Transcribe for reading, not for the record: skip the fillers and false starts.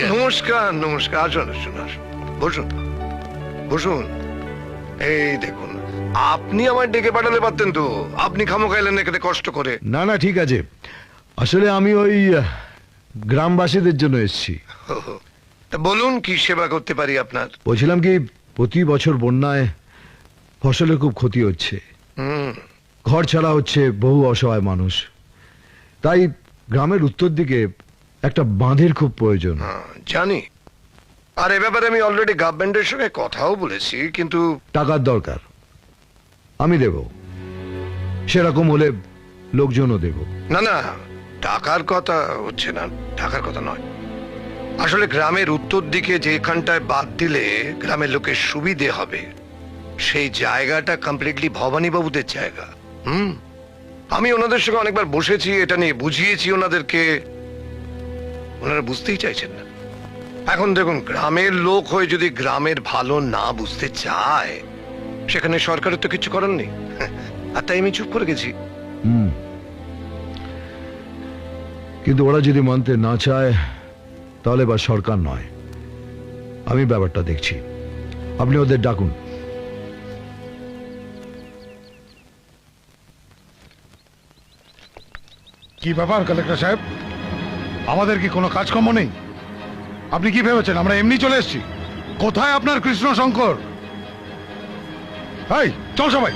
নমস্কার নমস্কার, আসুন আসুন আসুন, বসুন বসুন। এই দেখুন, আপনি আমায় ডেকে পাঠালে পারতেন তো, আপনি খামোখা এলেন এখানে কষ্ট করে। না না, ঠিক আছে। আসলে আমি ওই গ্রামবাসীদের জন্য এসেছি। তা বলুন, কি সেবা করতে পারি আপনার? বলছিলাম কি, প্রতি বছর বন্যায় ফসলের খুব ক্ষতি হচ্ছে, হুম। ঘর ছাড়া হচ্ছে বহু অসহায় মানুষ। তাই গ্রামের উত্তর দিকে একটা বাঁধের খুব প্রয়োজন। জানি, আর এ ব্যাপারে আমি অলরেডি গভর্নমেন্টের সঙ্গে কথাও বলেছি, কিন্তু টাকার দরকার, আমি দেব। সেরকম হলে লোকজনও দেব। না না, টাকার কথা হচ্ছে না, টাকার কথা নয়। আসলে গ্রামের উত্তর দিকে যেখানটায় বাদ দিলে গ্রামের লোকের সুবিধে হবে, সেই জায়গাটা কমপ্লিটলি ভবানী বাবুদের জায়গা। আমি ওনাদের সঙ্গে অনেকবার বসেছি, এটা নিয়ে বুঝিয়েছি ওনাদেরকে, ওনারা বুঝতেই চাইছেন না। এখন দেখুন, গ্রামের লোক হয়ে যদি গ্রামের ভালো না বুঝতে চায়, সেখানে সরকারের তো কিছু করার নেই। আর তাই আমি চুপ করে গেছি। কিন্তু ওরা যদি মানতে না চায়, তাহলে বা সরকার নয়, আমি ব্যাপারটা দেখছি। আপনি ওদের ডাকুন। কি ব্যাপার কালেক্টর সাহেব, আমাদের কি কোনো কাজকর্ম নেই? আপনি কি ভেবেছেন আমরা এমনি চলে এসেছি? কোথায় আপনার কৃষ্ণ শঙ্কর? এই চল সবাই।